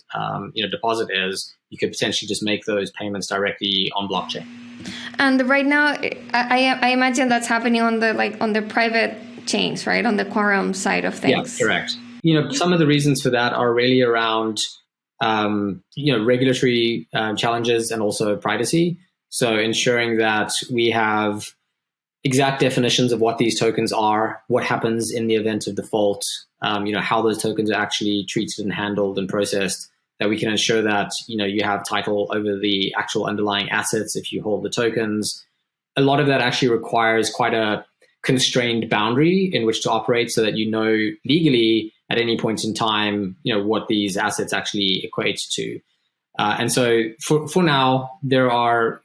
deposit is. You could potentially just make those payments directly on blockchain. And right now, I imagine that's happening on the private chains, right? On the Quorum side of things. Yeah, correct. Some of the reasons for that are really around regulatory challenges and also privacy. So ensuring that we have exact definitions of what these tokens are, what happens in the event of default, how those tokens are actually treated and handled and processed, that we can ensure that, you have title over the actual underlying assets if you hold the tokens. A lot of that actually requires quite a constrained boundary in which to operate so that legally at any point in time, what these assets actually equate to. And so for now, there are,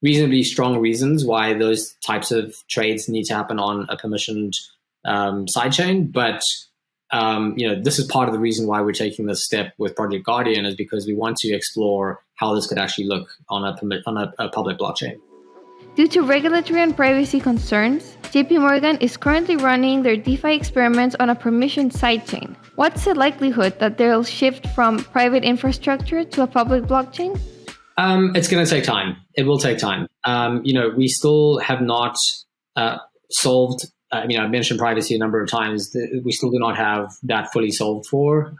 reasonably strong reasons why those types of trades need to happen on a permissioned sidechain. But, this is part of the reason why we're taking this step with Project Guardian, is because we want to explore how this could actually look on a public blockchain. Due to regulatory and privacy concerns, JPMorgan is currently running their DeFi experiments on a permissioned sidechain. What's the likelihood that they'll shift from private infrastructure to a public blockchain? It's going to take time. It will take time. We still have not solved. I mentioned privacy a number of times. We still do not have that fully solved for.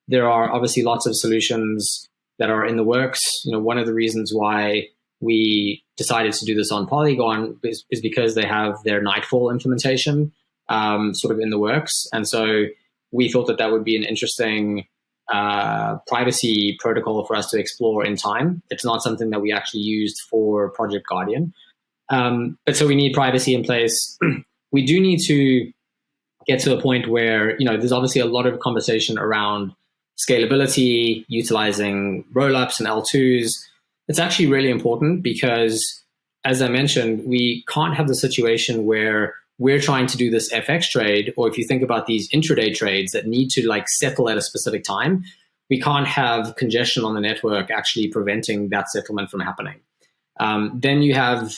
There are obviously lots of solutions that are in the works. One of the reasons why we decided to do this on Polygon is because they have their Nightfall implementation sort of in the works. And so we thought that would be an interesting privacy protocol for us to explore in time. It's not something that we actually used for Project Guardian. But so we need privacy in place. We do need to get to a point where, there's obviously a lot of conversation around scalability, utilizing rollups and L2s. It's actually really important because, as I mentioned, we can't have the situation where we're trying to do this FX trade, or if you think about these intraday trades that need to settle at a specific time, we can't have congestion on the network actually preventing that settlement from happening. Then you have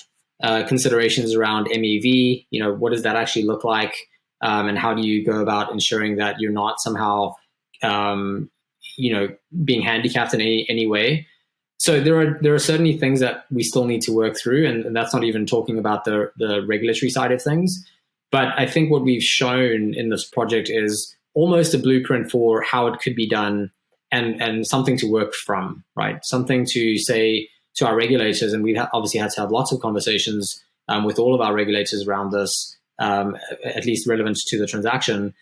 considerations around MEV, what does that actually look like? And how do you go about ensuring that you're not somehow, being handicapped in any way? So there are certainly things that we still need to work through, and that's not even talking about the regulatory side of things. But I think what we've shown in this project is almost a blueprint for how it could be done, and something to work from, right? Something to say to our regulators, and we've obviously had to have lots of conversations with all of our regulators around this, at least relevant to the transaction.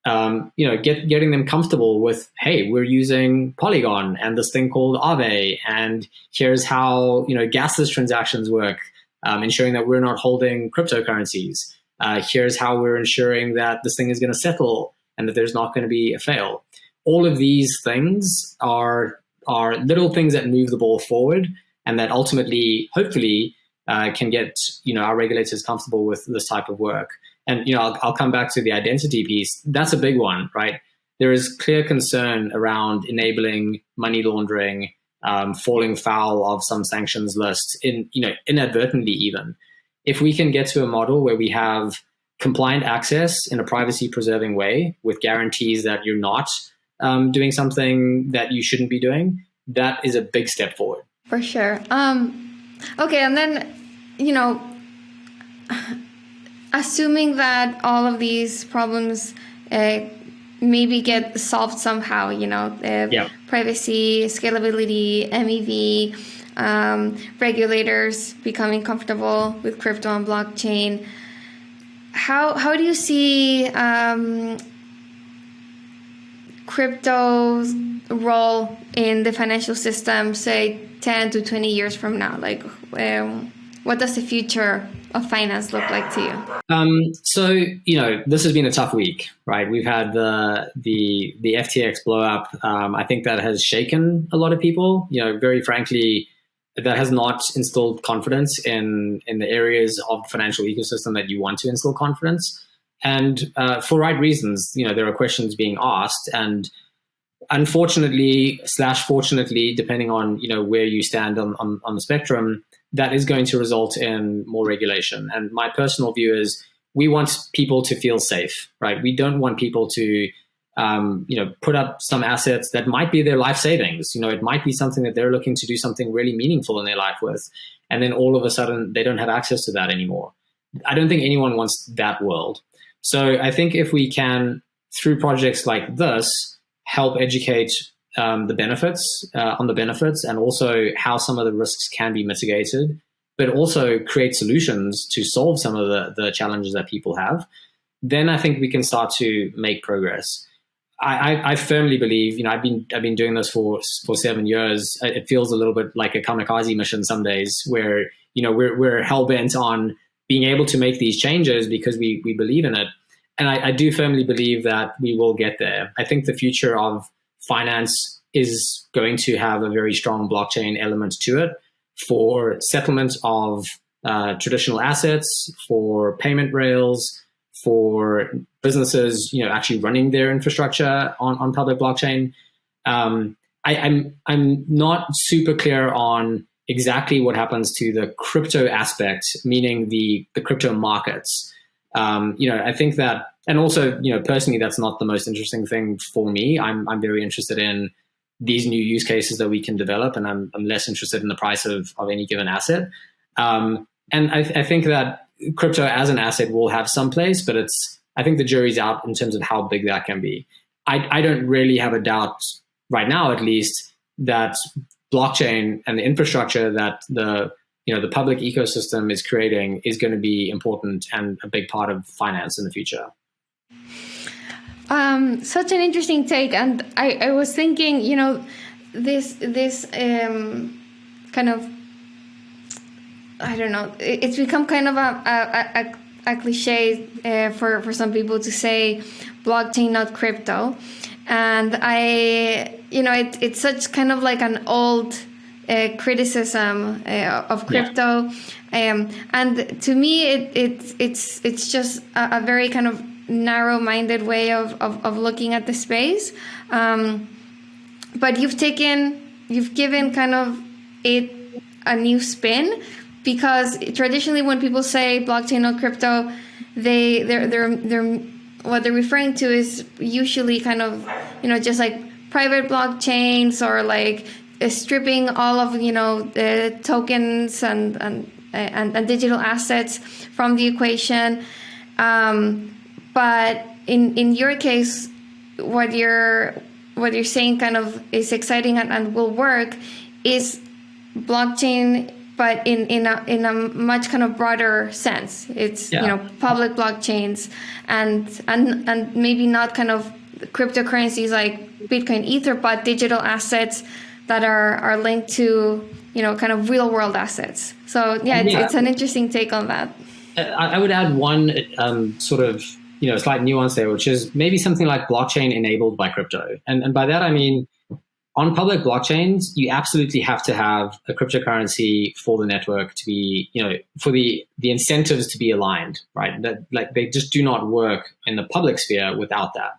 Getting them comfortable with, hey, we're using Polygon and this thing called Aave, and here's how gasless transactions work, ensuring that we're not holding cryptocurrencies. Here's how we're ensuring that this thing is going to settle and that there's not going to be a fail. All of these things are little things that move the ball forward, and that ultimately, hopefully, can get our regulators comfortable with this type of work. And I'll come back to the identity piece. That's a big one, right? There is clear concern around enabling money laundering, falling foul of some sanctions lists, inadvertently even. If we can get to a model where we have compliant access in a privacy-preserving way with guarantees that you're not doing something that you shouldn't be doing, that is a big step forward. For sure. Okay, and then, assuming that all of these problems maybe get solved somehow, privacy, scalability, MEV, regulators becoming comfortable with crypto and blockchain, how do you see crypto's role in the financial system, say 10 to 20 years from now? What does the future of finance look like to you? So, this has been a tough week, right? We've had the FTX blow up. I think that has shaken a lot of people. Very frankly, that has not instilled confidence in the areas of the financial ecosystem that you want to instill confidence. And for right reasons, there are questions being asked. And unfortunately / fortunately, depending on where you stand on the spectrum, that is going to result in more regulation. And my personal view is we want people to feel safe, right? We don't want people to put up some assets that might be their life savings. It might be something that they're looking to do something really meaningful in their life with, and then all of a sudden they don't have access to that anymore. I don't think anyone wants that world. So I think if we can, through projects like this, help educate the benefits on the benefits, and also how some of the risks can be mitigated, but also create solutions to solve some of the challenges that people have, then I think we can start to make progress. I firmly believe, I've been doing this for 7 years. It feels a little bit like a kamikaze mission some days, where we're hell bent on being able to make these changes because we believe in it. And I do firmly believe that we will get there. I think the future of finance is going to have a very strong blockchain element to it for settlement of traditional assets, for payment rails, for businesses, actually running their infrastructure on public blockchain. I'm not super clear on exactly what happens to the crypto aspect, meaning the crypto markets. I think that, and also, personally, that's not the most interesting thing for me. I'm very interested in these new use cases that we can develop, and I'm less interested in the price of any given asset. And I think that crypto as an asset will have some place, but I think the jury's out in terms of how big that can be. I don't really have a doubt right now, at least, that blockchain and the infrastructure that the public ecosystem is creating is going to be important and a big part of finance in the future. Such an interesting take, and I was thinking, this kind of, I don't know, it's become kind of a cliche for some people to say blockchain, not crypto, and it's such kind of like an old criticism of crypto, and to me it's just a very kind of narrow-minded way of looking at the space, but you've given kind of it a new spin, because traditionally when people say blockchain or crypto, they're what they're referring to is usually kind of just like private blockchains, or like stripping all of the tokens and digital assets from the equation. But in your case, what you're saying kind of is exciting and will work is blockchain, but in a much kind of broader sense. It's public blockchains and maybe not kind of cryptocurrencies like Bitcoin, Ether, but digital assets that are linked to kind of real world assets. So it's an interesting take on that. I would add one sort of slight nuance there, which is maybe something like blockchain enabled by crypto. And by that, I mean, on public blockchains, you absolutely have to have a cryptocurrency for the network to be, for the incentives to be aligned, right? That, like, they just do not work in the public sphere without that.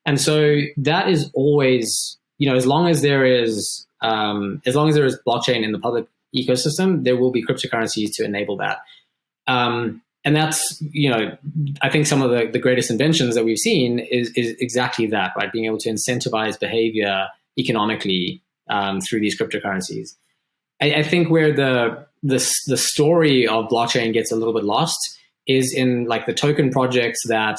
And so that is always, as long as there is blockchain in the public ecosystem, there will be cryptocurrencies to enable that. And that's, I think some of the greatest inventions that we've seen is exactly that, right? Being able to incentivize behavior economically through these cryptocurrencies. I think where the story of blockchain gets a little bit lost is in like the token projects that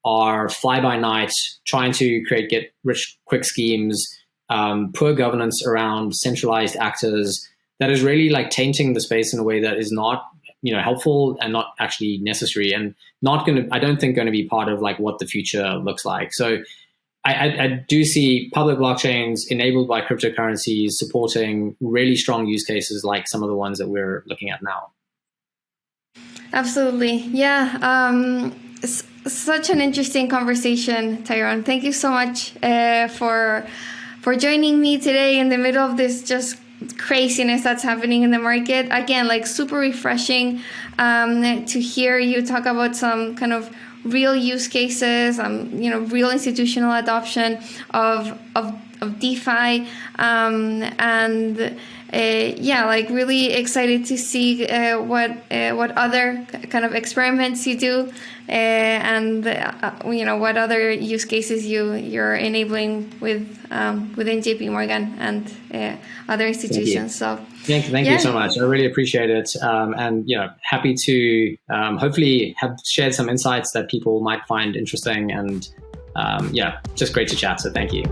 are fly by night, trying to create get rich quick schemes, poor governance around centralized actors, that is really like tainting the space in a way that is not helpful and not actually necessary, and I don't think going to be part of like what the future looks like. So I do see public blockchains enabled by cryptocurrencies supporting really strong use cases like some of the ones that we're looking at now. Absolutely. Yeah. Such an interesting conversation, Tyrone. Thank you so much for joining me today in the middle of this just craziness that's happening in the market. Again, like super refreshing to hear you talk about some kind of real use cases, real institutional adoption of DeFi, and yeah, like really excited to see what other kind of experiments you do, and you know, what other use cases you're enabling with within JPMorgan and other institutions. So thank you so much. I really appreciate it, and you know, happy to hopefully have shared some insights that people might find interesting, and yeah, just great to chat. So thank you.